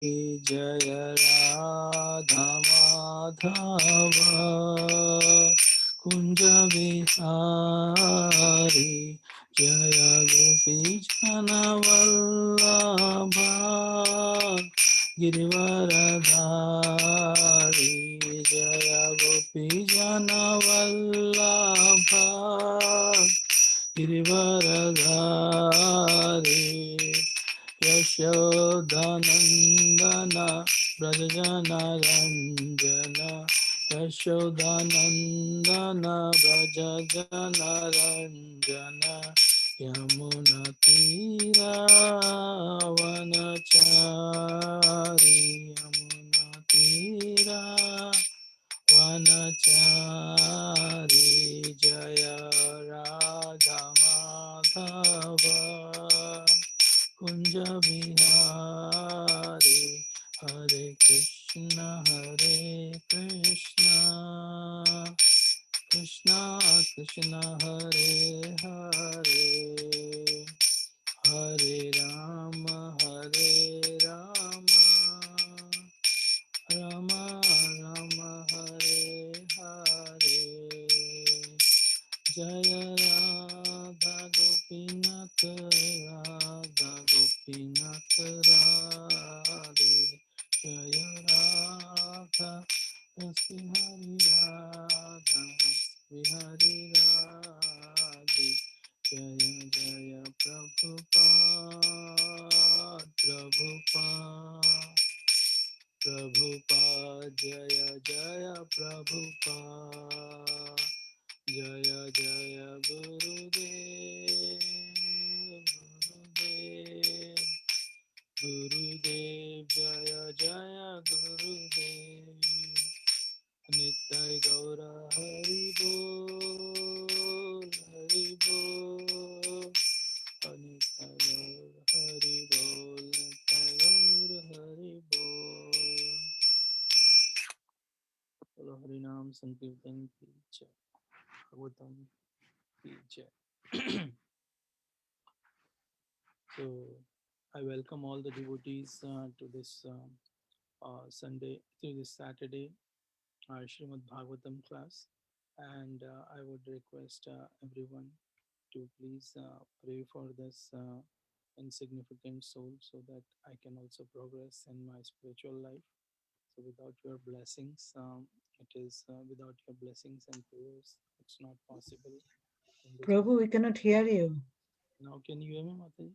Jaya Radha Madhava Kunja Vihari Jaya Gopi Jana Vallabha Girivaradhari Jaya Gopi Jana Vallabha Girivaradhari Yashodanandana Brajajana Ranjana Yashodanandana Brajajana Ranjana Yamuna Tira Vanachari Yamuna Tira Vanachari Jaya Radha Madhava Kunja Bihari Hare Krishna Krishna Krishna Hare Hare Hare Rama Rama Rama Hare Hare Jaya Radha Gopinath Radha Gopinath Radhe Jaya Radha Bihari Radha Bihari Radhe Jaya Jaya Prabhupada Prabhupada Prabhupada Jaya Jaya Prabhupada Jaya Jaya Gurudev Gurudev Gurudev Jaya Jaya Gurudev Nitai Gaura Hari Bol Hari Bol Nitai Gaura Hari Bol Nitai Gaura Hari Bol Bolo Harinam Sankirtan Ki Jai Bhagavatam Ki Jai. So I welcome all the devotees to this Sunday, to this Saturday Srimad Bhagavatam class, and I would request everyone to please pray for this insignificant soul so that I can also progress in my spiritual life. So without your blessings, it is without your blessings and prayers, it's not possible in this. Prabhu, we cannot hear you. Now, can you hear me, Mataji?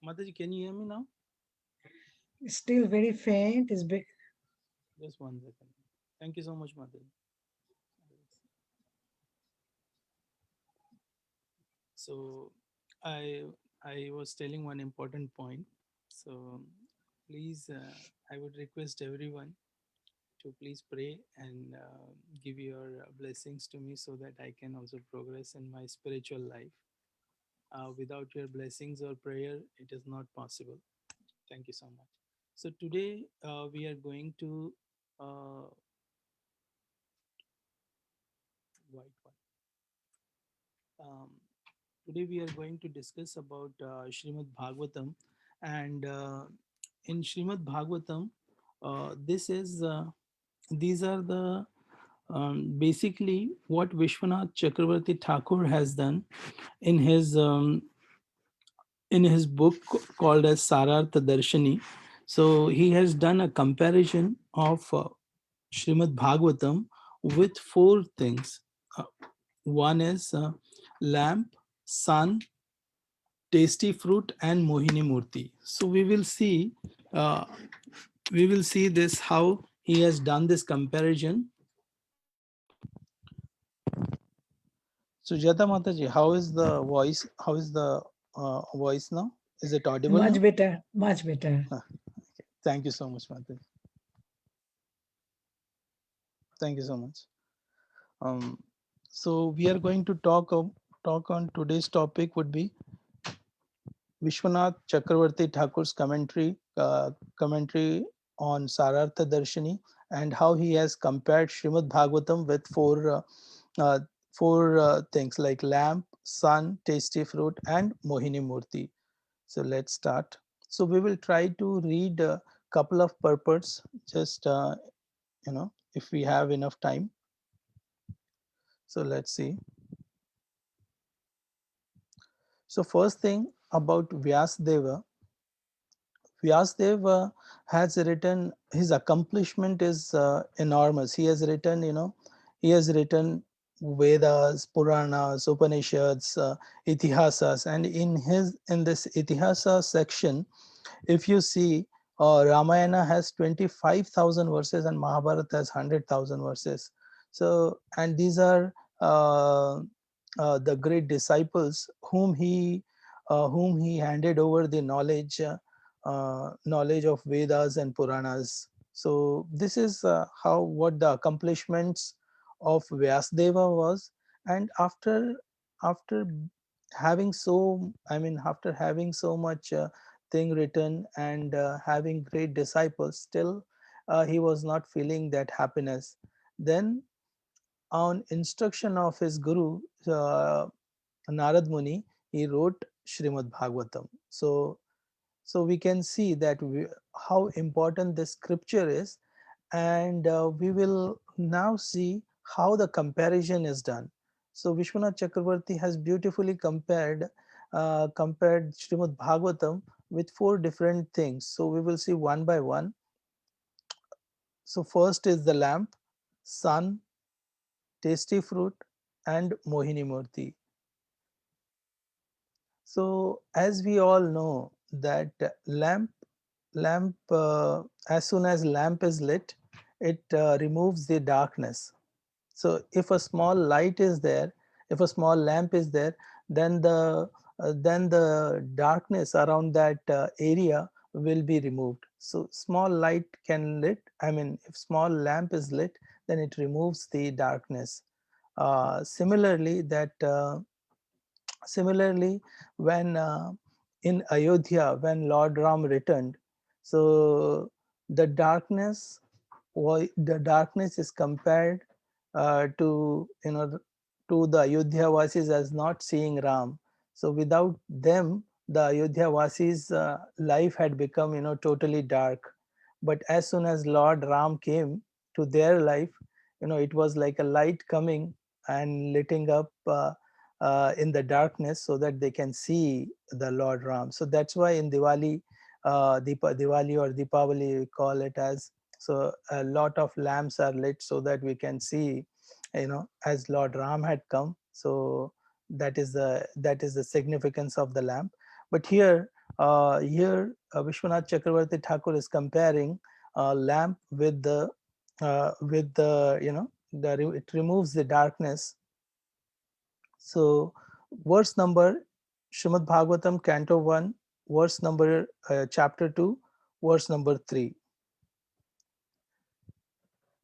Mataji, can you hear me now? It's still very faint. It's big. Just 1 second. Thank you so much, Mataji. So I I was telling one important point. So please, I would request everyone to please pray and give your blessings to me so that I can also progress in my spiritual life. Without your blessings or prayer, it is not possible. Thank you so much. So today we are going to white one. Um, Today we are going to discuss about Srimad Bhagavatam, and in Srimad Bhagavatam, this is these are the basically what Vishwanath Chakravarti Thakur has done in his book called as Sarartha Darshani. So he has done a comparison of Srimad Bhagavatam with four things. Uh, One is lamp, sun, tasty fruit, and Mohini Murti. So uh, we will see this how he has done this comparison. So Jata Mataji, how is the voice? How is the voice now? Is it audible Much now? better, much better. Ah, thank you so much, Mataji. Thank you so much. Um, so we are going to talk on today's topic would be Vishwanath Chakravarti Thakur's commentary on Sarartha Darshani and how he has compared Srimad Bhagavatam with uh, four things like lamp, sun, tasty fruit, and Mohini Murti. So let's start. So we will try to read a couple of purports, just if we have enough time. So let's see. So first thing about Vyasadeva. Vyasadeva has written, his accomplishment is enormous. He has written, he has written Vedas, Puranas, Upanishads, Itihasas, and in this Itihasa section, if you see, Ramayana has 25,000 verses and Mahabharata has 100,000 verses. So, and these are uh, the great disciples whom he handed over the knowledge of Vedas and Puranas. So this is how what the accomplishments of Vyasadeva was, and after having so, I mean, after having so much thing written and having great disciples, still he was not feeling that happiness. Then, on instruction of his guru, uh, Narad Muni, he wrote Srimad Bhagavatam. So we can see that how important this scripture is, and we will now see how the comparison is done. So Vishwanath Chakravarti has beautifully compared Srimad Bhagavatam with four different things. So we will see one by one. So first is the lamp, sun, tasty fruit, and Mohini Murti. So as we all know that lamp as soon as lamp is lit, it removes the darkness. So if a small light is there, if a small lamp is there, then the darkness around that area will be removed. So small light can lit. I mean, if small lamp is lit, then it removes the darkness. Similarly, when in Ayodhya, when Lord Ram returned, so the darkness the darkness is compared to to the Ayodhya Vasis as not seeing Ram. So without them, the Ayodhya Vasis' life had become totally dark. But as soon as Lord Ram came to their life, it was like a light coming and lighting up in the darkness so that they can see the Lord Ram. So that's why in Diwali, Diwali or Deepavali, we call it as, so a lot of lamps are lit so that we can see, as Lord Ram had come. So that is the significance of the lamp. But here Vishwanath Chakravarti Thakur is comparing lamp with the it removes the darkness. So verse number, Srimad Bhagavatam Canto 1, verse number, chapter 2, verse number 3.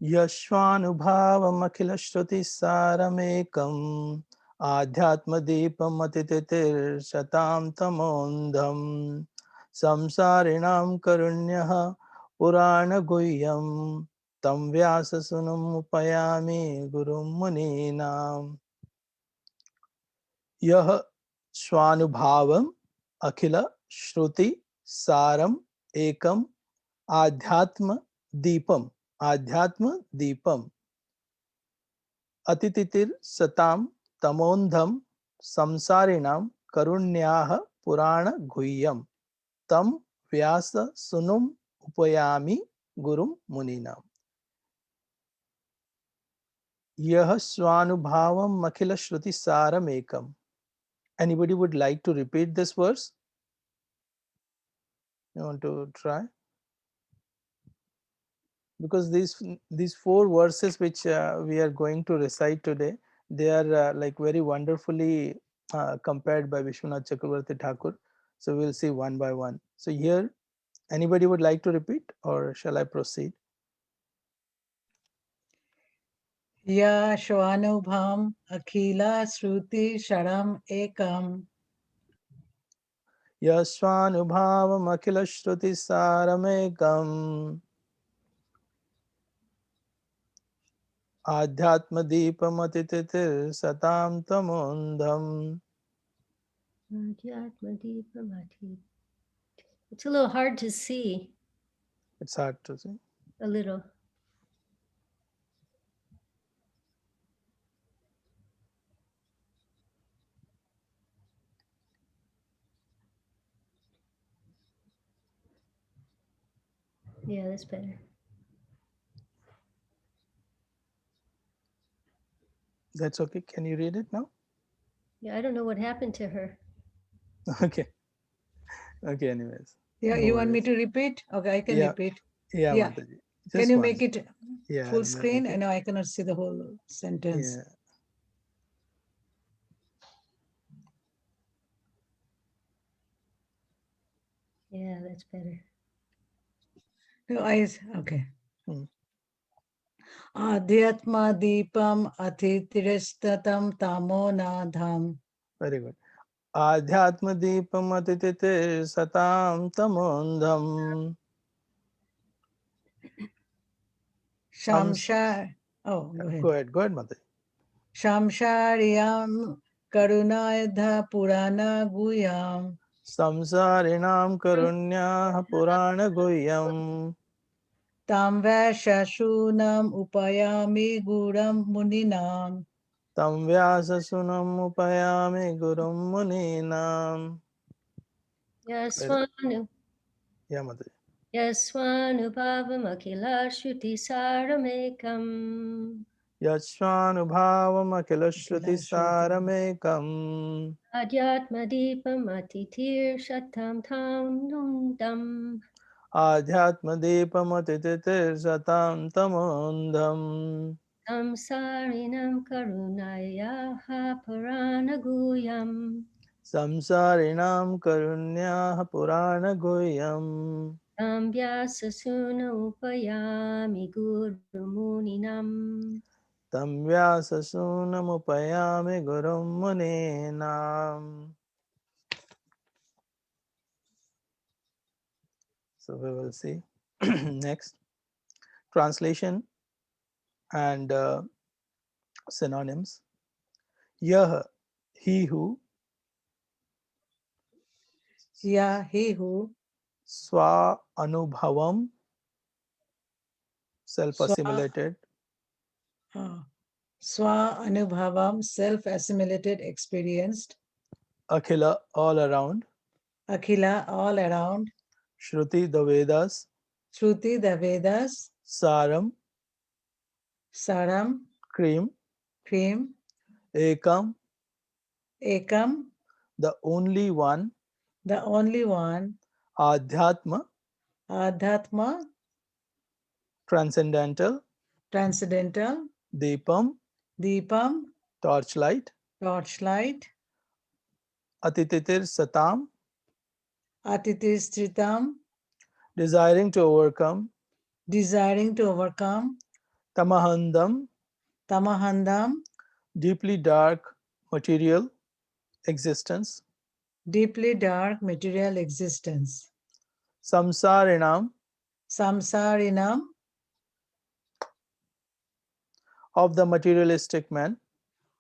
यश्वानुभावमखिलश्रुतिसारमेकम् आध्यात्मदीपमतिथितिर्शतां तमोन्धं संसारिणां करुण्यः पुराणगुह्यं तं व्याससुनमुपयामि गुरुं मुनीनाम्. यह स्वानुभावम अखिल श्रुति सारम एकम आध्यात्म दीपम आध्यात्म दीपम अतिथितिर सताम तमोंधम संसारिणाम करुण्याः पुराण गुह्यम तम व्यास सुनुम उपयामि गुरुम मुनीनाम. यह स्वानुभावम अखिल श्रुति सारम एकम. Anybody would like to repeat this verse? You want to try? Because these four verses which we are going to recite today, they are like very wonderfully compared by Vishwanath Chakravarti Thakur. So we'll see one by one. So here, anybody would like to repeat, or shall I proceed? Ya Shwanubham Akhila Shruti Sharam Ekam Yasvanubhavam akhila shruti saramekam adhyatma deepam atititir satam tamondham. Adhyatmadipamati. It's a little hard to see. It's hard to see. A little. Yeah, that's better. That's okay. Can you read it now? Yeah, I don't know what happened to her. Okay. Okay, anyways. Yeah, No you want me worries. to repeat? Okay, I can Yeah, repeat. yeah, Yeah. Mataji. Can Just you make once. it Yeah, full let me screen? make I it. know I cannot see the whole sentence. Yeah. Yeah, that's better. No, I okay. Hmm. Adhyatma deepam atitirastatam tamo nadham. Very good. Adhyatmadipamatitir satam tamondham. Sams. Shamsha. Oh, go Go ahead. ahead. Go ahead, Mataji. Shamshariyam karunayadha purana guyam. Samsarinam karunyah purana guhyam. Tam shashunam upayami guram muninam. Tam vyasa upayami gurum muninam. Very. Yaswanu. Yeah, Mataji. Yaswanubhavam Akilashruti Saramekam. Yashvanubhavam Akila Shruti. akilashrutisaramekam. Adhyatmadipam Atitir Shatam Tam Nundam. Adhyatmadipamatitir satam tamondham. Samsarinam Karunayaha Paranaguyam. Samsarinam karunyah purana guhyam. Tam Vyasasuna Upayami Gurumuninam. Tam vyasasунamupayami gurum muninam. So we will see. Next, translation and synonyms. Yah, he who, Yeah, he who swa anubhavam, self swa assimilated, uh, swa anubhavam self-assimilated experienced, akhila, all around, akhila all around, shruti, the Vedas, shruti the Vedas, saram, saram, cream, cream, ekam, ekam, the only one, the only one, adhyatma, adhatma, transcendental, transcendental, deepam, deepam, torchlight, torchlight, atititir satam, atitistritam, desiring to overcome, desiring to overcome, tamahandam, tamahandam, deeply dark material existence, deeply dark material existence, samsarinam, samsarinam, of the materialistic man,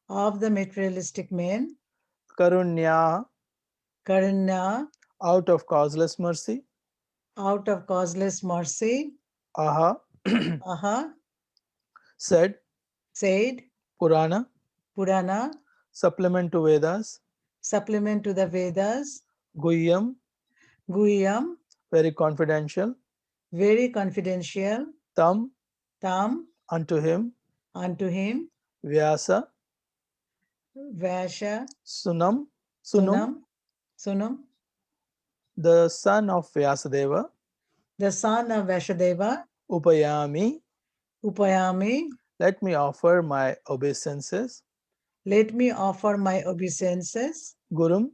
of the materialistic man, karunya, karuna, out of causeless mercy, out of causeless mercy, aha, aha, said, said, Purana, Purana, supplement to Vedas, supplement to the Vedas, Guhyam, Guyam, very confidential, very confidential, Tam, Tam, unto him, unto him, Vyasa, Vasha, Sunam, Sunum, Sunam, Sunam, the son of Vyasadeva, the son of Vyasadeva, Upayami, Upayami, let me offer my obeisances, let me offer my obeisances, Gurum,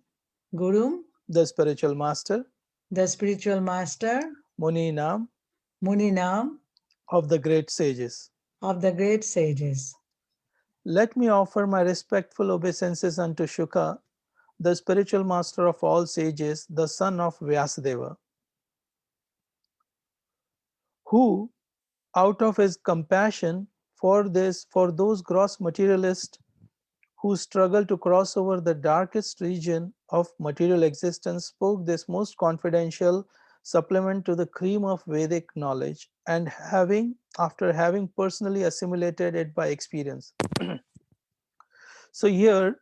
Gurum, the spiritual master, the spiritual master, Muninam, Muninam, of the great sages. of the great sages. Let me offer my respectful obeisances unto Shuka, the spiritual master of all sages, the son of Vyasadeva, who, out of his compassion for those gross materialists who struggled to cross over the darkest region of material existence, spoke this most confidential supplement to the cream of Vedic knowledge, and after having personally assimilated it by experience. So here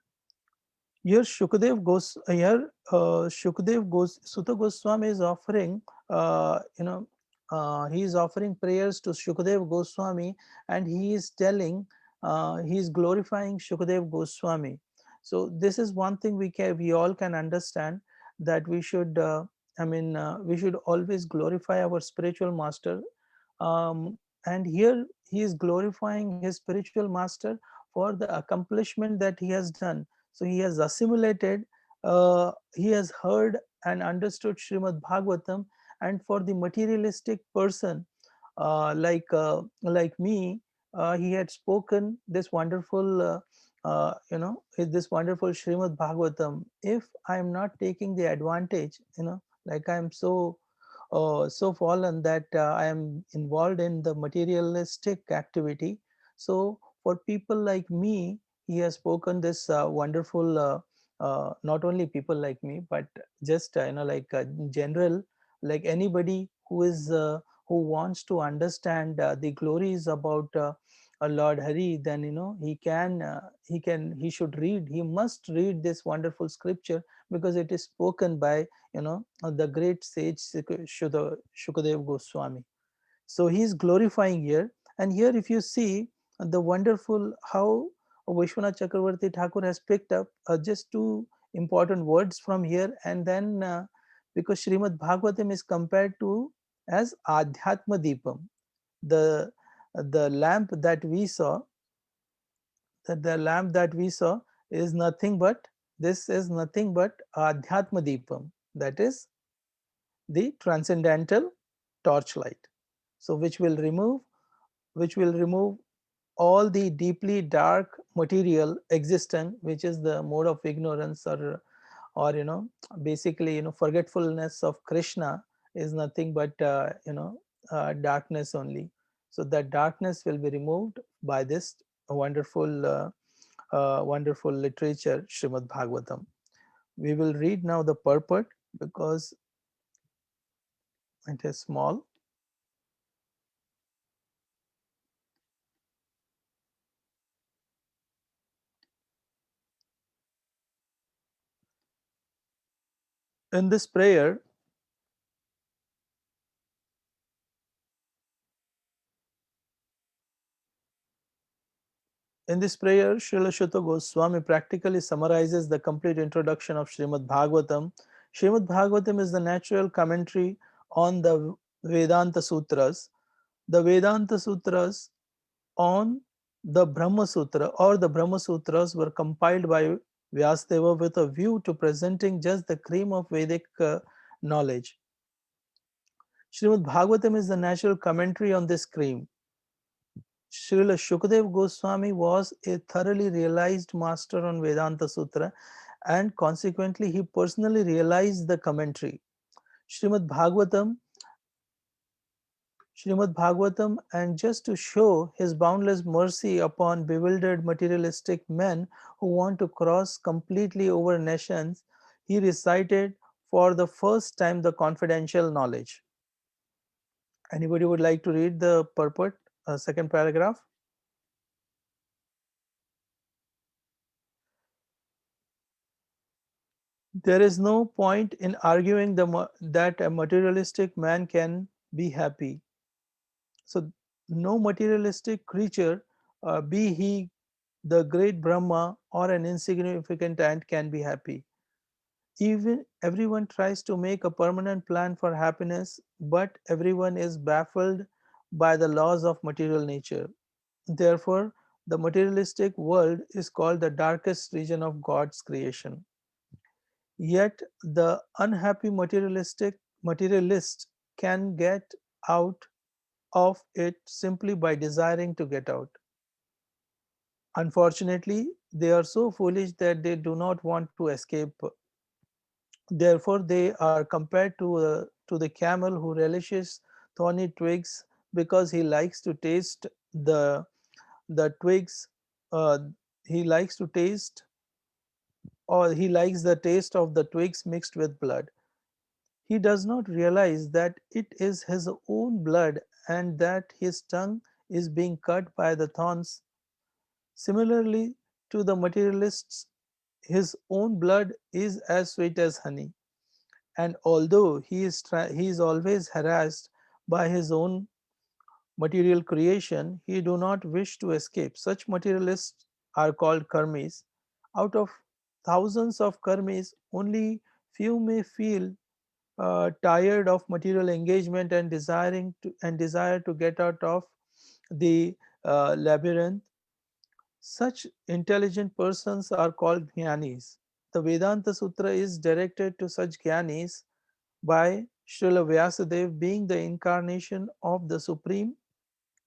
Sutta Goswami is offering, he is offering prayers to Shukadev Goswami, and he is telling, he is glorifying Shukadev Goswami. So this is one thing we all can understand, that we should, we should always glorify our spiritual master. And here he is glorifying his spiritual master for the accomplishment that he has done. So he has assimilated, he has heard and understood Srimad Bhagavatam, and for the materialistic person, like me, he had spoken this wonderful, this wonderful Srimad Bhagavatam. If I am not taking the advantage, like I am so fallen that I am involved in the materialistic activity. So for people like me, he has spoken this wonderful. Not only people like me, but just like in general, like anybody who wants to understand the glories about Lord Hari, then he should read. He must read this wonderful scripture, because it is spoken by the great sage Shukadev Goswami. So he is glorifying here. And here, if you see the wonderful how Vishwanath Chakravarti Thakur has picked up just two important words from here, and then because Srimad Bhagavatam is compared to as Adhyatma Deepam, the lamp that we saw, is nothing but, this is nothing but Adhyatma Deepam, that is the transcendental torchlight. So which will remove all the deeply dark material existence, which is the mode of ignorance, or basically forgetfulness of Krishna, is nothing but darkness only. So that darkness will be removed by this wonderful literature, Srimad Bhagavatam. We will read now the purport, because it is small. In this prayer, Srila Shuta Goswami practically summarizes the complete introduction of Srimad Bhagavatam. Srimad Bhagavatam is the natural commentary on the Vedanta Sutras. The Vedanta Sutras on the Brahma Sutra, or the Brahma Sutras, were compiled by Vyasadeva with a view to presenting just the cream of Vedic knowledge. Srimad Bhagavatam is the natural commentary on this cream. Srila Shukadev Goswami was a thoroughly realized master on Vedanta Sutra, and consequently he personally realized the commentary. Srimad Bhagavatam, and just to show his boundless mercy upon bewildered materialistic men who want to cross completely over nations, he recited for the first time the confidential knowledge. Anybody would like to read the purport, second paragraph? There is no point in arguing that a materialistic man can be happy. So, no materialistic creature, be he the great Brahma or an insignificant ant, can be happy. Even everyone tries to make a permanent plan for happiness, but everyone is baffled by the laws of material nature. Therefore, the materialistic world is called the darkest region of God's creation. Yet the unhappy materialist can get out of it simply by desiring to get out. Unfortunately, they are so foolish that they do not want to escape. Therefore, they are compared to the camel who relishes thorny twigs because he likes to taste the twigs. Uh, he likes to taste, or he likes the taste of the twigs mixed with blood. He does not realize that it is his own blood and that his tongue is being cut by the thorns. Similarly, to the materialists, his own blood is as sweet as honey, and although he is always harassed by his own material creation, he do not wish to escape. Such materialists are called karmis. Out of thousands of karmis, only few may feel tired of material engagement and desire to get out of the labyrinth. Such intelligent persons are called jnanis. The Vedanta Sutra is directed to such jnanis by Srila Vyasadeva, being the incarnation of the Supreme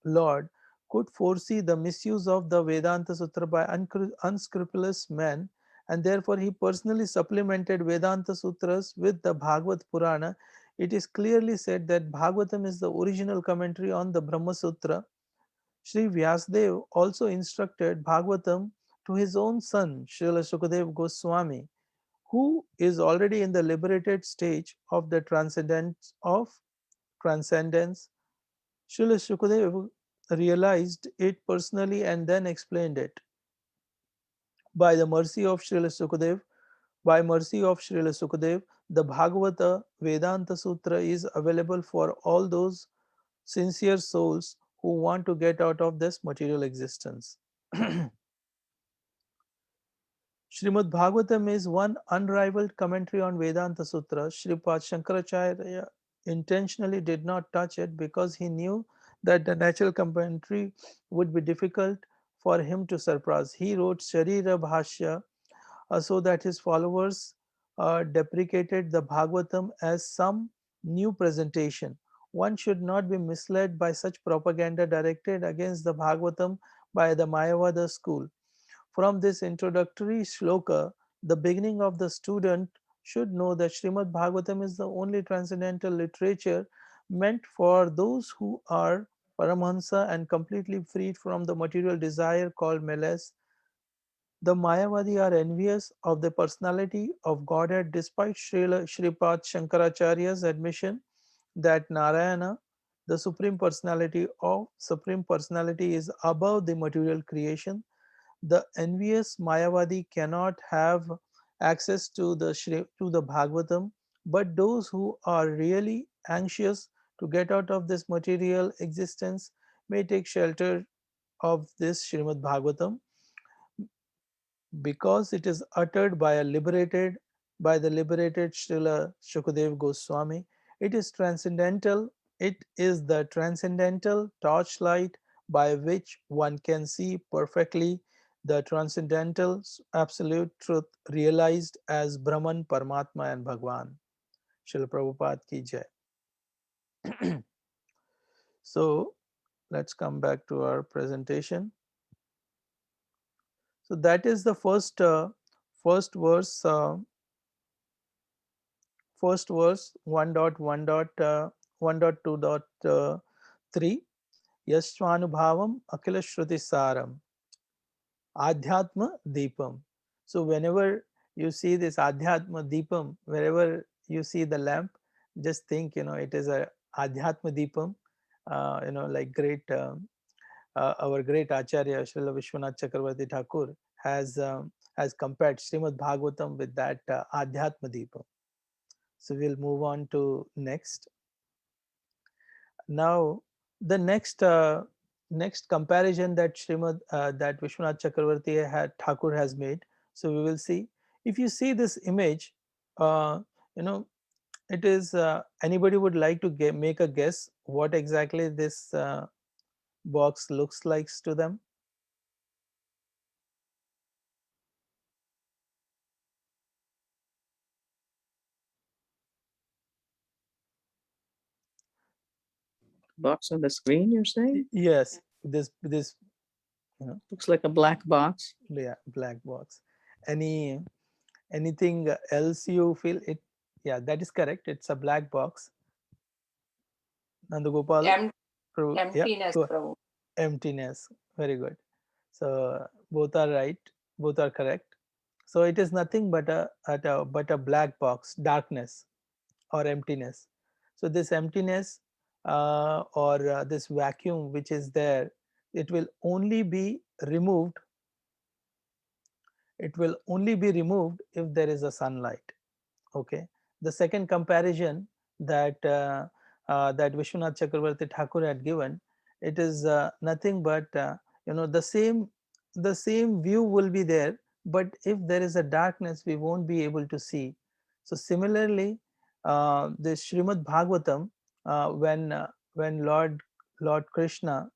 Lord, could foresee the misuse of the Vedanta Sutra by unscrupulous men, and therefore he personally supplemented Vedanta Sutras with the Bhagavad Purana. It is clearly said that Bhagavatam is the original commentary on the Brahma Sutra. Sri Vyasadeva also instructed Bhagavatam to his own son, Srila Shukadev Goswami, who is already in the liberated stage of the transcendence. Srila Shukadev realized it personally and then explained it. By the mercy of Srila Sukadev, by mercy of Srila Sukadev, the Bhagavata Vedanta Sutra is available for all those sincere souls who want to get out of this material existence. Srimad Bhagavatam is one unrivaled commentary on Vedanta Sutra. Sripad Shankaracharya intentionally did not touch it because he knew that the natural commentary would be difficult for him to surpass. He wrote Sharira Bhashya so that his followers deprecated the Bhagavatam as some new presentation. One should not be misled by such propaganda directed against the Bhagavatam by the Mayavada school. From this introductory shloka, the beginning of the student should know that Srimad Bhagavatam is the only transcendental literature meant for those who are Paramahansa and completely freed from the material desire called malice. The Mayavadi are envious of the personality of Godhead despite Sripad Shankaracharya's admission that Narayana, the Supreme Personality, is above the material creation. The envious Mayavadi cannot have access to the Bhagavatam, but those who are really anxious to get out of this material existence may take shelter of this Srimad Bhagavatam because it is uttered by the liberated Srila Shukadev Goswami. It is transcendental. It is the transcendental torchlight by which one can see perfectly the transcendental absolute truth realized as Brahman, Paramatma, and Bhagwan. Srila Prabhupada ki jai. So let's come back to our presentation. So that is the first verse. First verse 1.1.1.2.3 Yashwanubhavam Akila Shruti Saram Adhyatma Deepam. So whenever you see this Adhyatma Deepam, wherever you see the lamp, just think, it is a Adhyatma Deepam. Like our great Acharya Srila Vishwanath Chakravarti Thakur has compared Srimad Bhagavatam with that Adhyatma Deepam. So we'll move on to next. Now, the next comparison that that Vishwanath Chakravarti Thakur has made. So we will see. If you see this image, uh, you know, it is anybody would like to make a guess what exactly this box looks like to them. Box on the screen, you're saying? Yes, this Looks like a black box. yeah, black box. Anything else you feel it? Yeah, that is correct. It's a black box. Nandagopal, yeah, Emptiness, go. Prabhu. Emptiness. Very good. So both are right. Both are correct. So it is nothing but a black box, darkness or emptiness. So this emptiness or this vacuum which is there, it will only be removed. It will only be removed if there is a sunlight. Okay. The second comparison that that Vishwanath Chakravarti Thakur had given, it is nothing but the same view will be there, but if there is a darkness, we won't be able to see. So similarly, this Srimad Bhagavatam, when Lord Krishna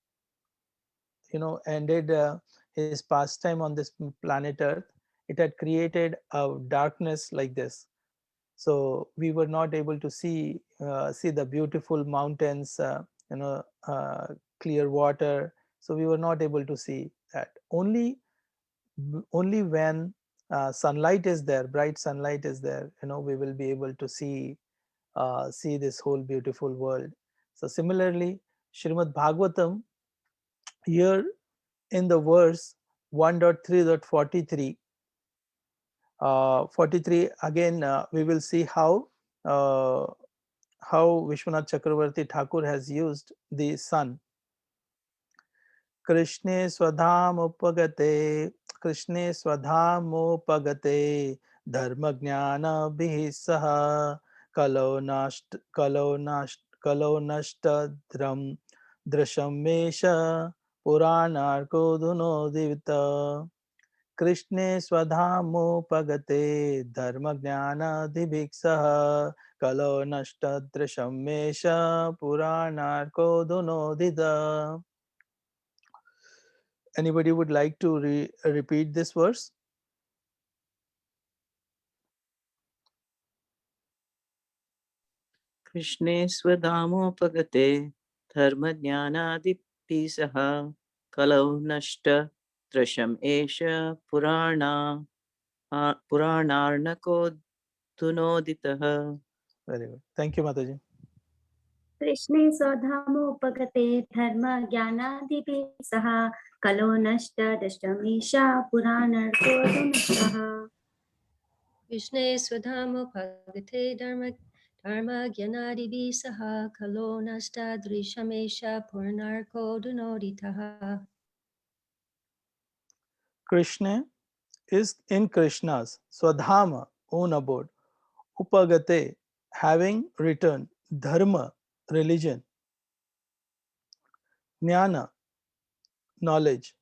ended his pastime on this planet Earth, it had created a darkness like this. So we were not able to see the beautiful mountains, you know clear water. So we were not able to see that. Only when sunlight is there, bright sunlight is there, we will be able to see this whole beautiful world. So similarly, Srimad Bhagavatam, here in the verse 1.3.43, 43, again we will see uh, how Vishwanath Chakravarti Thakur has used the sun. Krishne Swadhamupagate, Krishne Swadhamupagate, Dharma Jnana Bisaha, Kalo Nashta Dhram, Drashamesha, Puranarko Dunodivita. कृष्णे स्वधामोपगते धर्मज्ञानाधिभिक्षः कलो नष्टदृशमेष पुराणार्को दुनोदित. Anybody would like to repeat this verse? कृष्णे स्वधामोपगते धर्मज्ञानादिभिः सह कलौ नष्ट त्रशम् एष पुराणार्णको धुनोदितः. Very good. Thank you, Mataji. कृष्णे स्वधामोपगते धर्म ज्ञानादिभिः सह कलो नष्ट दशमीशा पुराणर्कोदुनष्टः. Krishna Swadhamupagate Dharma Gyanadibi Saha Kalo Nasta Drishamesha Purnarko Dunoditaha. Krishna is in Krishna's Swadhama, own abode, Upagate, having returned, Dharma, religion, Jnana, knowledge,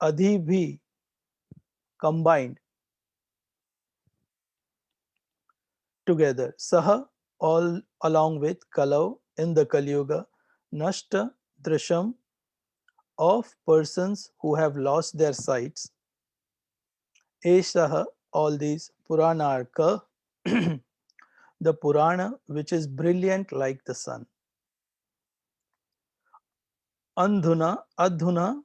Adhibhi, combined together, Saha, all along with Kalau in the Kali Yuga, Nashta, Drisham, of persons who have lost their sights, Eshaha, all these, Puranarka, the Purana which is brilliant like the sun, Andhuna, Adhuna,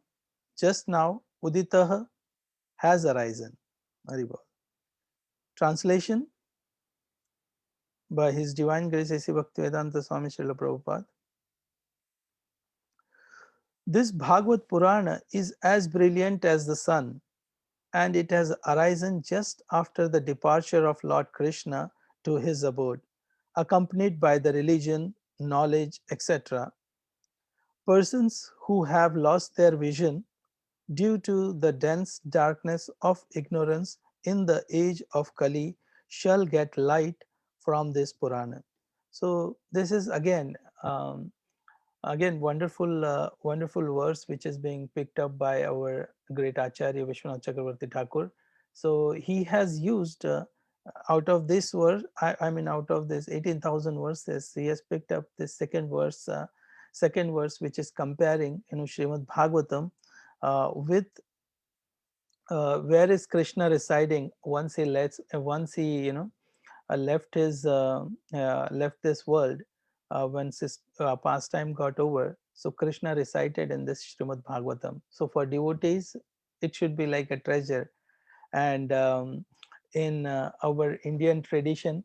just now, Uditaha, has arisen. Haribol. Translation by His Divine Grace A.C. Bhaktivedanta Swami Srila Prabhupada. This Bhagavad Purana is as brilliant as the sun, and it has arisen just after the departure of Lord Krishna to his abode, accompanied by the religion, knowledge, etc. Persons who have lost their vision due to the dense darkness of ignorance in the age of Kali shall get light from this Purana. So this is again wonderful verse which is being picked up by our great Acharya Vishwanath Chakravarti Thakur. So he has used out of this verse, I mean out of this 18,000 verses, he has picked up this second verse which is comparing Srimad Bhagavatam with where is Krishna residing once he left this world, once his pastime got over. So Krishna recited in this Srimad Bhagavatam. So for devotees, it should be like a treasure. And in our Indian tradition,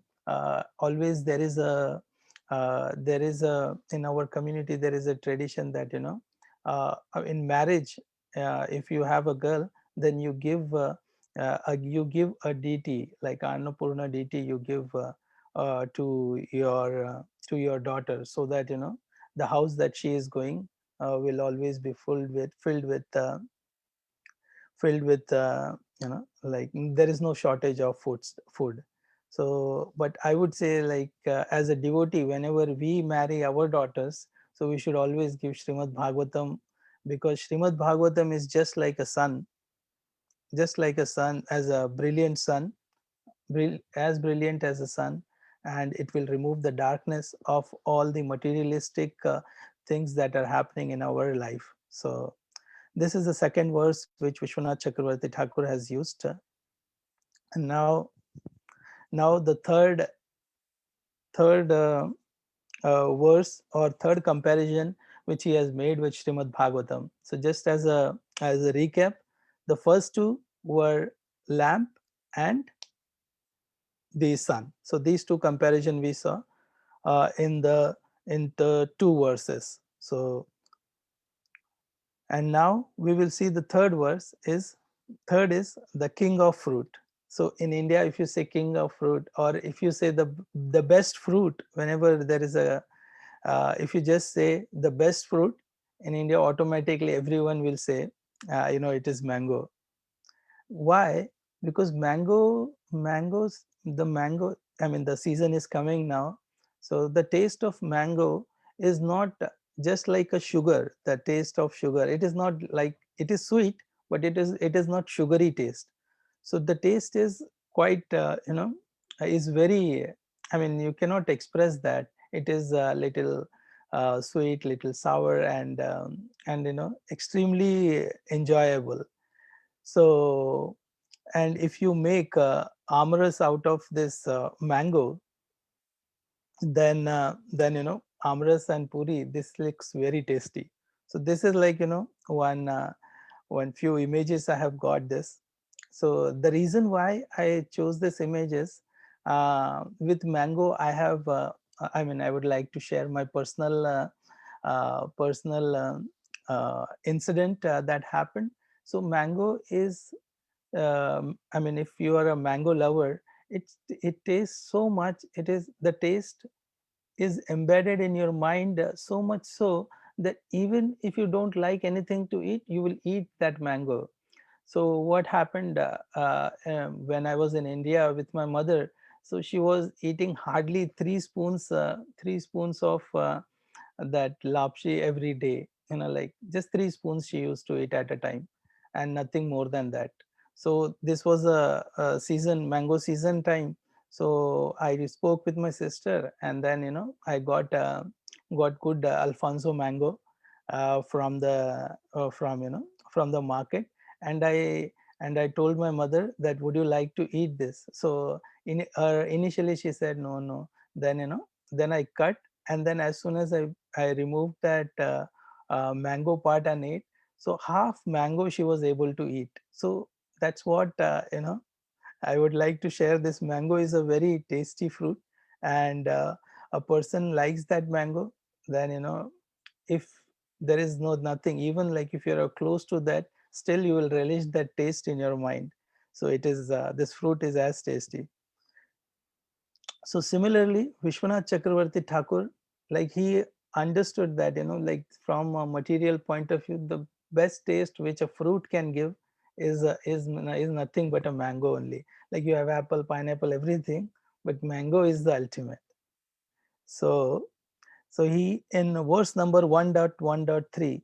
always there is a in our community there is a tradition that in marriage, if you have a girl, then you give a deity like Annapurna deity, you give to your daughter, so that the house that she is going will always be filled with like there is no shortage of food. So but I would say, like as a devotee, whenever we marry our daughters, so we should always give Srimad Bhagavatam, because Srimad Bhagavatam is just like a sun, as a brilliant sun, as brilliant as a sun, and it will remove the darkness of all the materialistic things that are happening in our life. So this is the second verse which Vishwanath Chakravarti Thakur has used. And now the third verse or third comparison which he has made with Srimad Bhagavatam. So just as a recap, the first two were lamp and the sun. So these two comparison we saw in the two verses. So and now we will see the third is the king of fruit. So in India, if you say king of fruit, or if you say the best fruit, whenever there is a if you just say the best fruit in India, automatically everyone will say it is mango. Why? Because the mango, I mean, the season is coming now. So the taste of mango is not just like a sugar, the taste of sugar. It is not like, it is sweet, but it is not sugary taste. So the taste is quite, is very, I mean, you cannot express that. It is a little sweet, little sour, and extremely enjoyable. So, and if you make amras out of this mango, then amras and puri, this looks very tasty. So this is like one few images I have got this. So the reason why I chose this image is with mango I have I mean, I would like to share my personal incident that happened. So mango is I mean, if you are a mango lover, it tastes so much. It is the taste is embedded in your mind so much so that even if you don't like anything to eat, you will eat that mango. So what happened when I was in India with my mother? So she was eating hardly 3 spoons of that lapshi every day, like just 3 spoons she used to eat at a time, and nothing more than that. So this was a season, mango season time. So I spoke with my sister, and then I got good Alfonso mango from the market. And I told my mother that, would you like to eat this? So initially she said no, no. Then I cut, and then as soon as I removed that mango part and ate, so half mango she was able to eat. So that's what I would like to share. This mango is a very tasty fruit, and a person likes that mango, then if there is nothing, even like if you're close to that, still you will relish that taste in your mind. So it is this fruit is as tasty. So similarly, Vishwanath Chakravarti Thakur, like he understood that, like from a material point of view, the best taste which a fruit can give is nothing but a mango only. Like you have apple, pineapple, everything, but mango is the ultimate. So he, in verse number 1.1.3,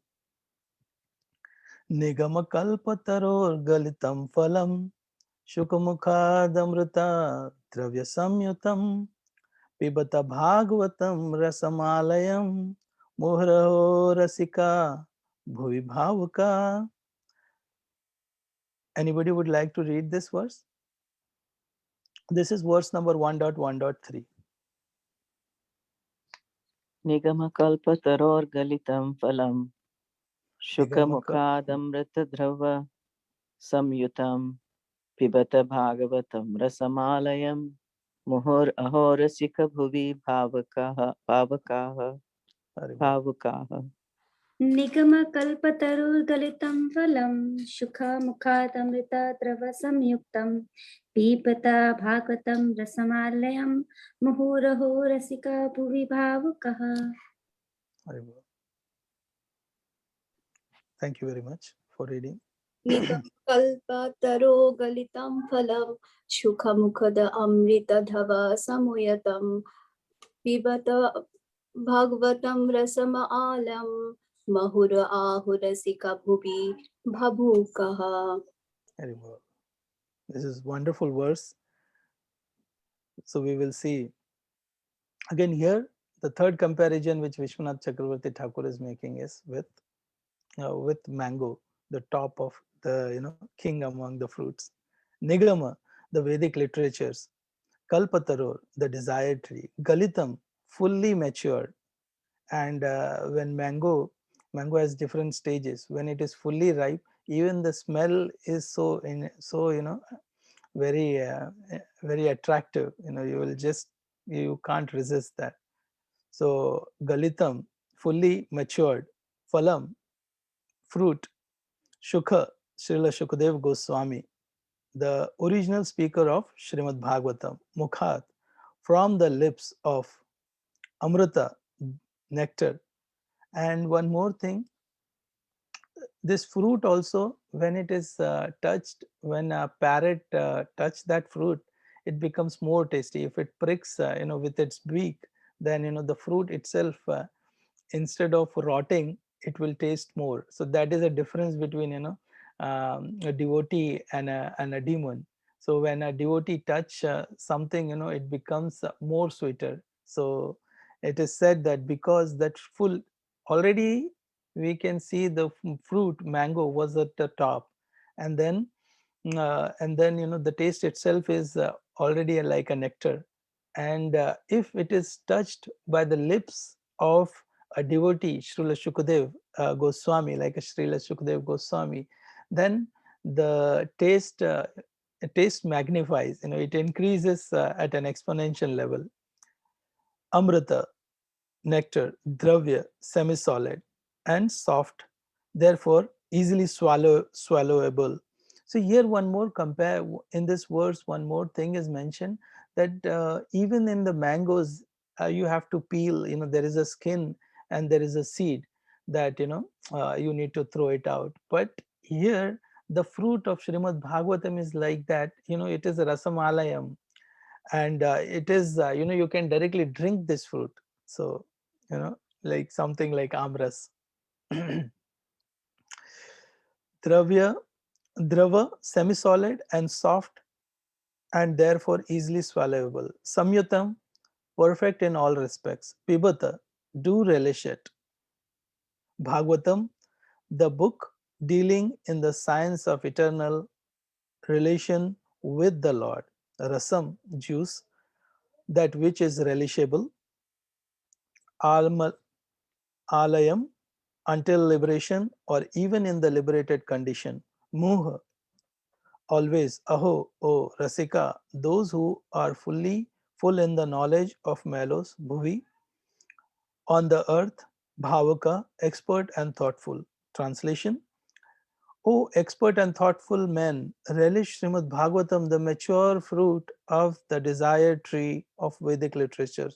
Nigama kalpataror galitam phalam Shukamukadamrita Dravya Samyutam Pibata Bhagavatam Rasamalayam Muhraho Rasika Bhuvi Bhavuka. Anybody would like to read this verse? This is verse number 1.1.3. Nigamakalpatarorgalitam phalam Nigamaka. Shukamukadamritadrava samyutam Pibata Bhagavatam Rasamalayam Muhur Ahorasika Bhuvi Bhavakaha. Haribo. Bhavakaha. निगमकल्पतरुर्गलितं फलं शुखमुखादमृतद्रवसंयुक्तं पिबता भागवतं रसमालयं मुहुरहो रसिका भुवि भावुकः. Thank you very much for reading. निगमकल्पतरो गलितं फलं सुखमुखद अमृतधव समुयतं पिबत भगवतं रसमालं महुर आहुरसिका भुवि भावुकः. Very well. This is wonderful verse. So we will see again here the third comparison which Vishwanath Chakravarti Thakur is making is with mango, the top of the king among the fruits. Nigama, the Vedic literatures. Kalpataror, the desired tree. Galitam, fully matured. And when mango has different stages. When it is fully ripe, even the smell is so very very attractive. You can't resist that. So Galitam, fully matured. Phalam, fruit. Shukha, Srila Shukadev Goswami, the original speaker of Srimad Bhagavatam. Mukhat, from the lips of Amrita, nectar. And one more thing, this fruit also, when it is touched, when a parrot touch that fruit, it becomes more tasty. If it pricks with its beak, then the fruit itself, instead of rotting, it will taste more. So that is a difference between a devotee and a demon. So when a devotee touch something, it becomes more sweeter. So it is said that because that full already we can see the fruit mango was at the top, and then the taste itself is already like a nectar. And if it is touched by the lips of a devotee, Srila Shukadev Goswami, like a Srila Shukadev Goswami, then the taste magnifies, it increases at an exponential level. Amrita, nectar, dravya, semi-solid and soft, therefore easily swallowable. So here one more compare in this verse, one more thing is mentioned, that even in the mangoes you have to peel, there is a skin and there is a seed that you need to throw it out. But here the fruit of Srimad Bhagavatam is like that, it is a rasamalayam, and it is you can directly drink this fruit. So like something like amras. Dravya, drava, semi-solid and soft, and therefore easily swallowable. Samyutam, perfect in all respects. Pibata, do relish it. Bhagavatam, the book dealing in the science of eternal relation with the Lord. Rasam, juice, that which is relishable. Alma, alayam, until liberation or even in the liberated condition. Moha, always. Aho, oh, rasika, those who are full in the knowledge of Melos, Bhuvi, on the earth. Bhavaka, expert and thoughtful. Translation: O expert and thoughtful men, relish Srimad Bhagavatam, the mature fruit of the desired tree of Vedic literature.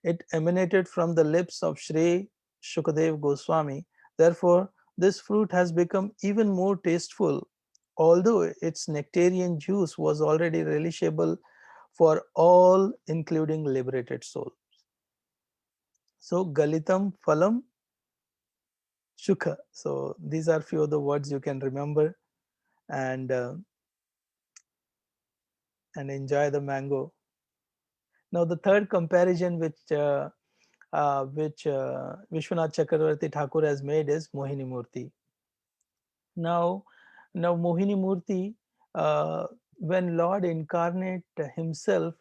It emanated from the lips of Sri Shukadev Goswami. Therefore, this fruit has become even more tasteful, although its nectarian juice was already relishable for all, including liberated souls. So, Galitam Phalam Shukha. So, these are few of the words you can remember, and enjoy the mango. Now the third comparison which Vishwanath Chakravarti Thakur has made is Mohini Murti. Now Mohini Murti, when Lord incarnate himself,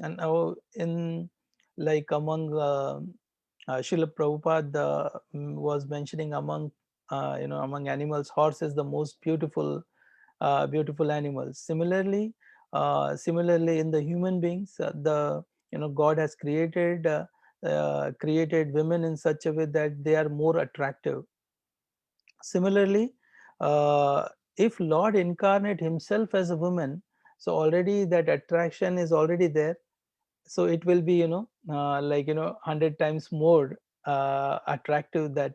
and now in like among Srila Prabhupada was mentioning among among animals, horse is the most beautiful beautiful animals. Similarly in the human beings, the God has created created women in such a way that they are more attractive. Similarly, if Lord incarnate himself as a woman, so already that attraction is already there. So it will be, 100 times more attractive, that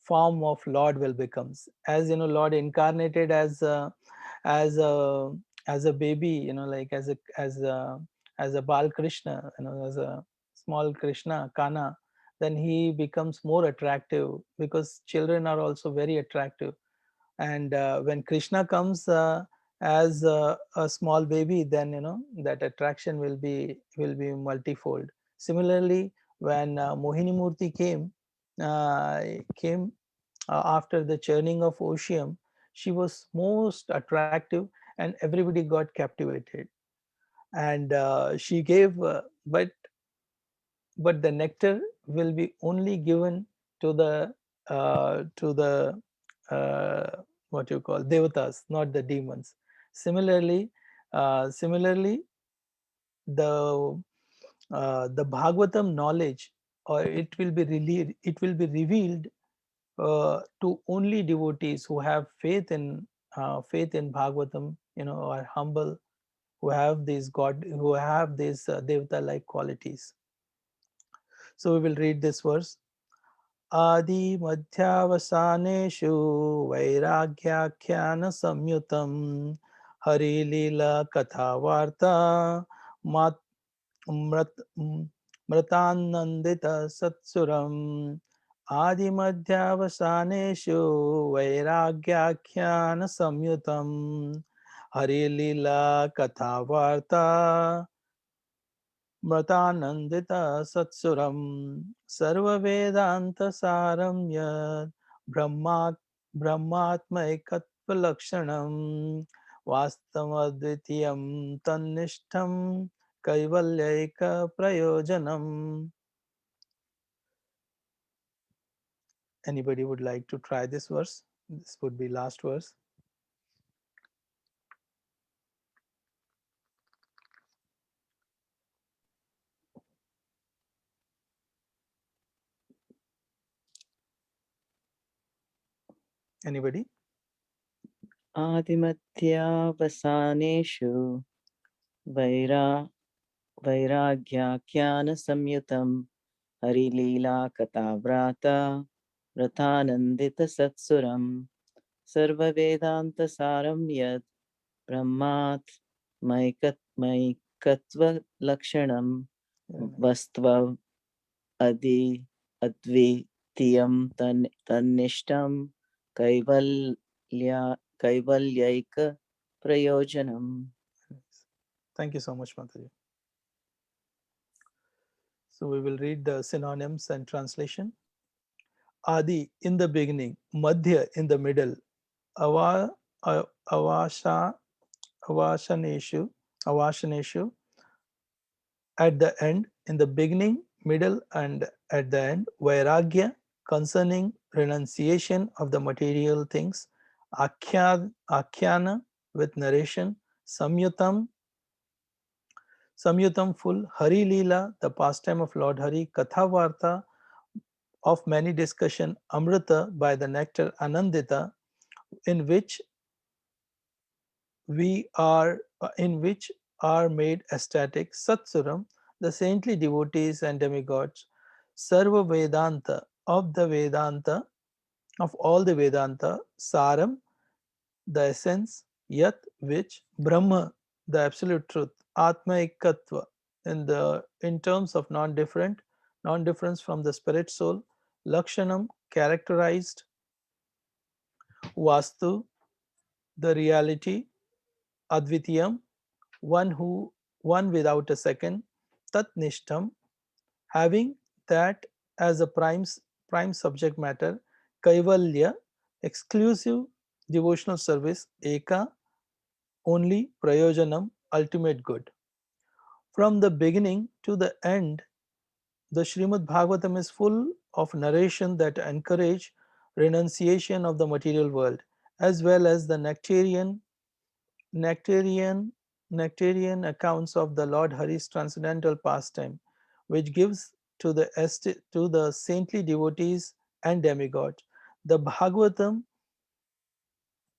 form of Lord will becomes. As Lord incarnated as a as a baby, like as a Bal Krishna, as a small Krishna Kana, then he becomes more attractive, because children are also very attractive. And when Krishna comes as a small baby, then that attraction will be multifold. Similarly, when Mohini Murti uh, came after the churning of ocean, she was most attractive, and everybody got captivated. And she gave, but the nectar will be only given to the uh, what you call devatas, not the demons. Similarly, the the Bhagavatam knowledge, or it will be revealed to only devotees who have faith in Bhagavatam, are humble, who have these devata like qualities. So we will read this verse. Adi madhyavsaneshu vairagyakhyana samyutam hari lila katha varta mat mrat mratanandita satsuram. Adi madhyavsaneshu vairagyakhyana samyutam hari lila katha varta Mratanandita Satsuram Sarva Saram Yad Brahmat Brahmatmaikatva Vastamadvitiyam Tannishtam Kaivalyaika Prayojanam. Anybody would like to try this verse? This would be last verse. Anybody? आदिमध्यावसानेषु वैरा वैराग्याख्यानसंयुतं हरिलीलाकथाव्राता रथानन्दितसत्सुरं सर्ववेदान्तसारं यत् ब्रह्मात्मैकत्वलक्षणं वस्त्व अद्वितीयं तन्निष्ठं कैवल्यैक प्रयोजनम्. Thank you so much, Mataji. So we will read the synonyms and translation. Adi, in the beginning; Madhya, in the middle; Ava, Avasha, Avashaneshu, Avashaneshu, at the end; in the beginning, middle, and at the end; Vairagya, concerning renunciation of the material things; Akhyana, with narration; Samyutam, full; Hari Leela, the pastime of Lord Hari; Kathavarta, of many discussion; Amrita, by the nectar; Anandita, in which in which are made ecstatic; Satsuram, the saintly devotees and demigods; Sarva Vedanta, of the Vedanta, of all the Vedanta; Saram, the essence; Yat, which; Brahma, the absolute truth; Atma Ekatva, in terms of non-difference from the spirit soul; Lakshanam, characterized; Vastu, the reality; Advitiyam, one without a second; Tat Nishtam, having that as a prime subject matter; Kaivalya, exclusive devotional service; Eka, only; Prayojanam, ultimate good. From the beginning to the end, the Srimad Bhagavatam is full of narration that encourage renunciation of the material world, as well as the nectarian accounts of the Lord Hari's transcendental pastime, which gives to the saintly devotees and demigods The Bhagavatam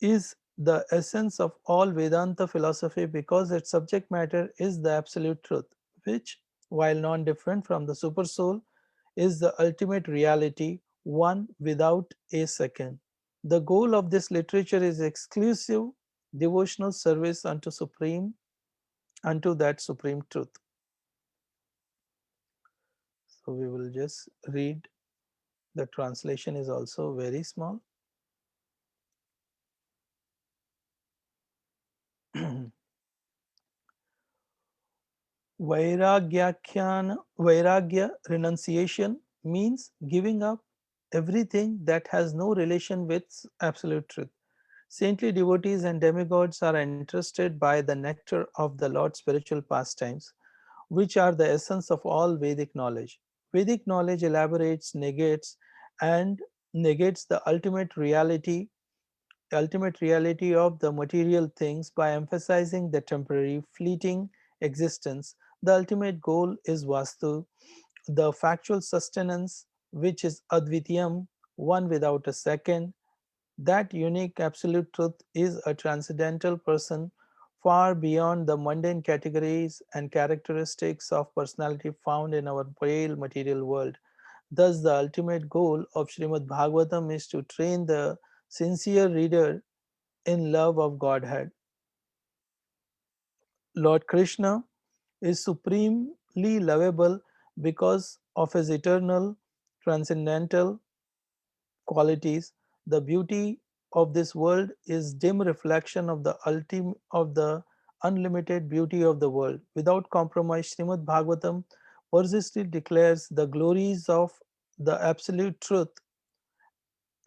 is the essence of all Vedanta philosophy because its subject matter is the absolute truth, which, while non different from the supersoul, is the ultimate reality, one without a second. The goal of this literature is exclusive devotional service unto that supreme truth. So we will just read. The translation is also very small. Vairagya renunciation means giving up everything that has no relation with absolute truth. Saintly devotees and demigods are interested by the nectar of the Lord's spiritual pastimes, which are the essence of all Vedic knowledge. Vedic knowledge elaborates, and negates the ultimate reality of the material things by emphasizing the temporary, fleeting existence. The ultimate goal is Vastu, the factual sustenance, which is Advitiyam, one without a second. That unique absolute truth is a transcendental person far beyond the mundane categories and characteristics of personality found in our pale material world. Thus, the ultimate goal of Srimad Bhagavatam is to train the sincere reader in love of Godhead. Lord Krishna is supremely lovable because of his eternal, transcendental qualities. The beauty of this world is dim reflection of the unlimited beauty of the world. Without compromise, Srimad Bhagavatam persistently declares the glories of the absolute truth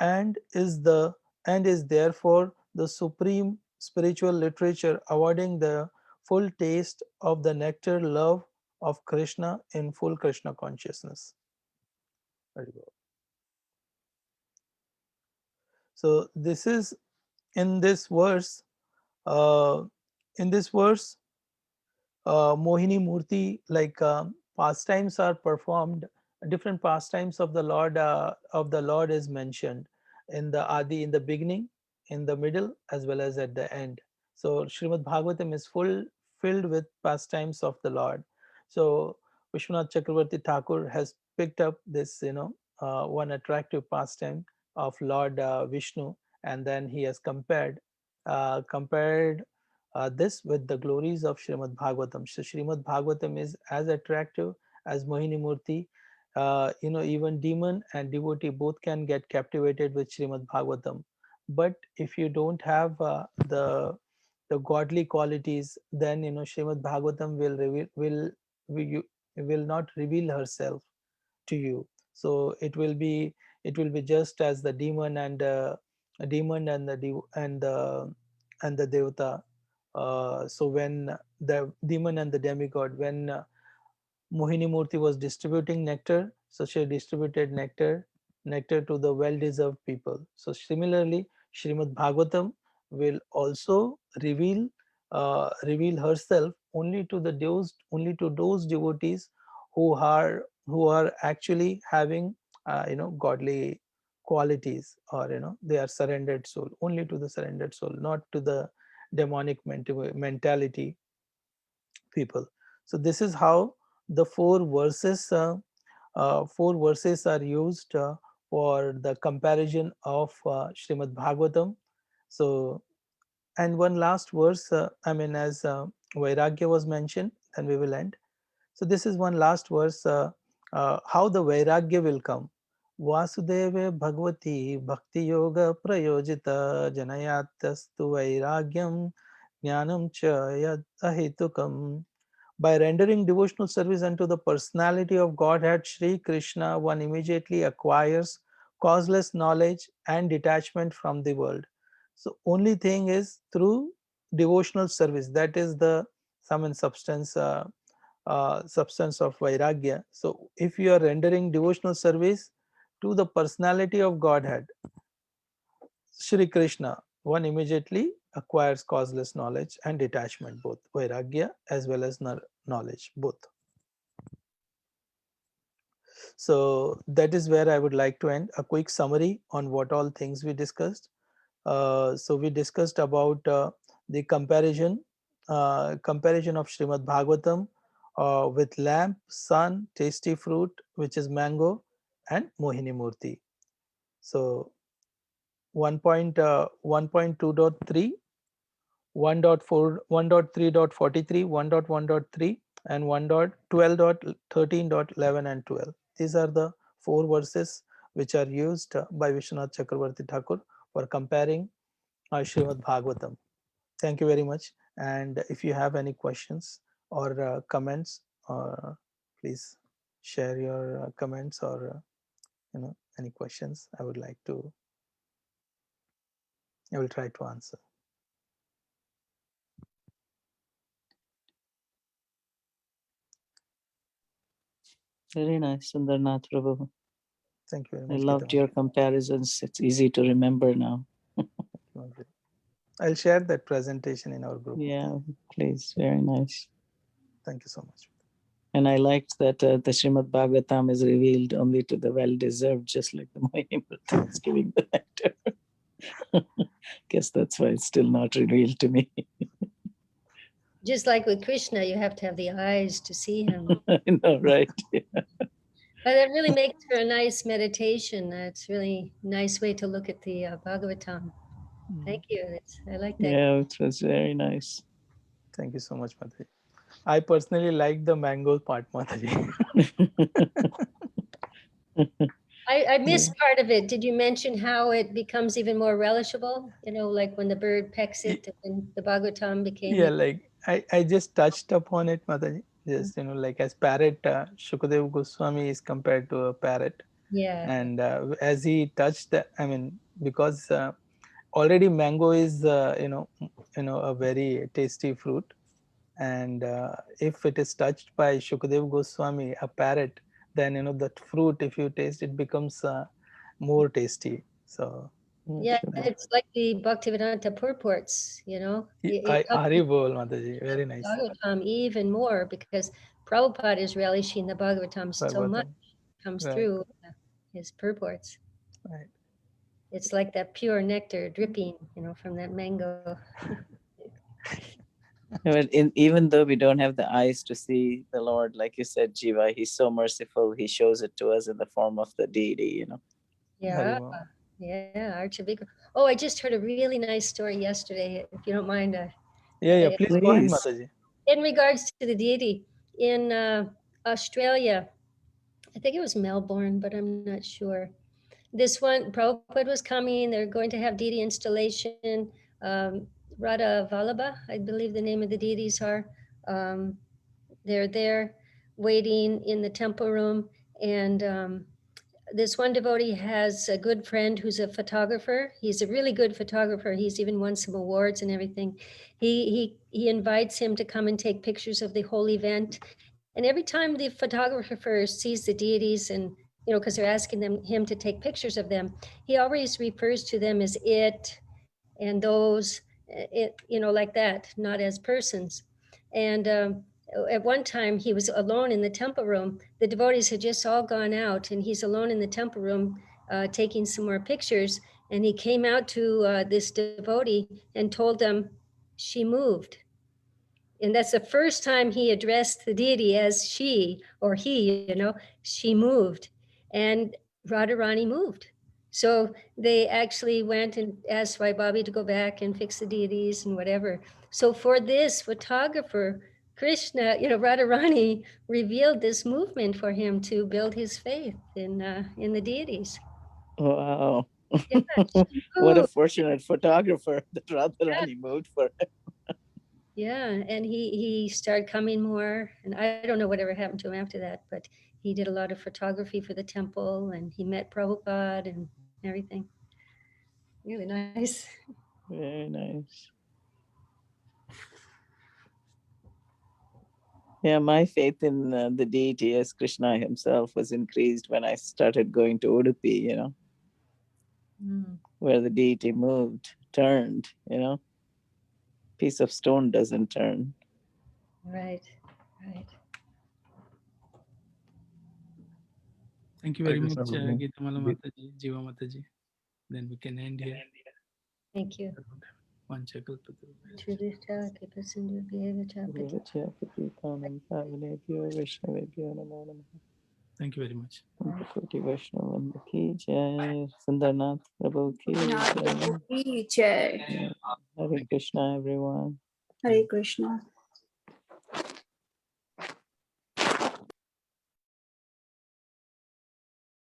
and is therefore the supreme spiritual literature, awarding the full taste of the nectar love of Krishna in full Krishna consciousness. Very good. So this is in this verse. Uh, in this verse, Mohini Murti, like pastimes are performed. Different pastimes of the Lord is mentioned in the Adi, in the beginning, in the middle, as well as at the end. So Srimad Bhagavatam is filled with pastimes of the Lord. So Vishwanath Chakravarti Thakur has picked up this, one attractive pastime of Lord Vishnu, and then he has compared this with the glories of Srimad Bhagavatam. So Srimad Bhagavatam is as attractive as Mohini Murti. Even demon and devotee both can get captivated with Srimad Bhagavatam. But if you don't have the godly qualities, then Srimad Bhagavatam will not reveal herself to you. So it will be just as the demon and a demon and the devata. So when the demon and the demigod, when Mohini Murti was distributing nectar, so she distributed nectar to the well-deserved people. So similarly, Srimad Bhagavatam will also reveal herself only to those devotees who are actually having godly qualities, or they are surrendered soul, only to the surrendered soul, not to the demonic mentality people. So this is how the four verses are used for the comparison of Srimad Bhagavatam. So, and one last verse, as Vairagya was mentioned, then we will end. So this is one last verse, how the Vairagya will come. Vasudeve Bhagavati Bhakti Yoga Prayojita Janayatastu Vairagyam Jnanam Cha Yad Ahetukam. By rendering devotional service unto the personality of Godhead Sri Krishna, one immediately acquires causeless knowledge and detachment from the world. So only thing is through devotional service, that is the sum and substance of Vairagya. So if you are rendering devotional service to the personality of Godhead Shri Krishna, one immediately acquires causeless knowledge and detachment, both Vairagya as well as knowledge, both. So that is where I would like to end. A quick summary on what all things we discussed. So we discussed about the comparison of Srimad Bhagavatam with lamp, sun, tasty fruit, which is mango, and Mohini Murti. So 1.2.3, 1.4, 1.3.43, 1.1.3, and 1.12.13.11 and 12. These are the 4 verses which are used by Vishwanath Chakravarti Thakur for comparing Srimad Bhagavatam. Thank you very much. And if you have any questions or comments, please share your comments or any questions. I will try to answer. Very nice, Sundarnath Prabhu. Thank you very I much. loved your comparisons. It's easy to remember now. I'll share that presentation in our group. Yeah, please. Very nice. Thank you so much. And I liked that the Srimad Bhagavatam is revealed only to the well-deserved, just like the Mohini Murti is giving the nectar. Guess that's why it's still not revealed to me. Just like with Krishna, you have to have the eyes to see him. I know, right? Yeah. But it really makes for a nice meditation. It's really nice way to look at the Bhagavatam. Thank you. I like that. Yeah, it was very nice. Thank you so much, Mataji. I personally like the mango part, Mataji. I missed part of it. Did you mention how it becomes even more relishable? Like when the bird pecks it and the Bhagavatam became. Yeah, like I just touched upon it, Mataji. Just, like as parrot, Shukadev Goswami is compared to a parrot. Yeah. And as he touched, because already mango is, a very tasty fruit. And if it is touched by Shukadev Goswami, a parrot, then that fruit, if you taste, it becomes more tasty. So Yeah, it's like the Bhaktivedanta purports, It Hari Bol, Mataji, very nice. Bhagavatam even more because Prabhupada is relishing the Bhagavatam so much. Bhagavatam. Comes Right. through his purports. Right. It's like that pure nectar dripping, from that mango. But even though we don't have the eyes to see the Lord, like you said, Jiva, he's so merciful. He shows it to us in the form of the deity, Yeah. Yeah, Archavika. Oh, I just heard a really nice story yesterday, if you don't mind. Yeah, please go ahead, Please. Mataji. In regards to the deity, in Australia, I think it was Melbourne, but I'm not sure. This one, Prabhupada was coming. They're going to have deity installation. Radha Vallabha, I believe the name of the deities are. They're there waiting in the temple room. And this one devotee has a good friend who's a photographer. He's a really good photographer. He's even won some awards and everything. He invites him to come and take pictures of the whole event. And every time the photographer sees the deities and, because they're asking him to take pictures of them, he always refers to them as it and those, like that, not as persons. And at one time he was alone in the temple room. The devotees had just all gone out and he's alone in the temple room taking some more pictures. And he came out to this devotee and told them, she moved. And that's the first time he addressed the deity as she or he, she moved. And Radharani moved. So they actually went and asked Bobby to go back and fix the deities and whatever. So for this photographer, Krishna, Radharani revealed this movement for him to build his faith in the deities. Wow. Yeah, What a fortunate photographer that Radharani moved for him. Yeah, and he started coming more, and I don't know whatever happened to him after that, but he did a lot of photography for the temple, and he met Prabhupada and everything. Really nice. Very nice. Yeah, my faith in the deity as Krishna himself was increased when I started going to Udupi, where the deity moved, turned, piece of stone doesn't turn. Right, right. Thank you Hare very Krishna, much, Prabhu. Geetamala Mataji, Jiva Mataji. Then we can end here. Thank you. Trivita, Kipasindhu, Vyasadeva, Prabhupada, Pavanebhyo, Vaishnavebhyo, Namo Namaha. Thank you very much. Koti Vaishnava ki jai. Sundarnath Prabhu ki Gopinath jai. Prabhu ki jai. Hare Krishna, everyone. Hare Krishna.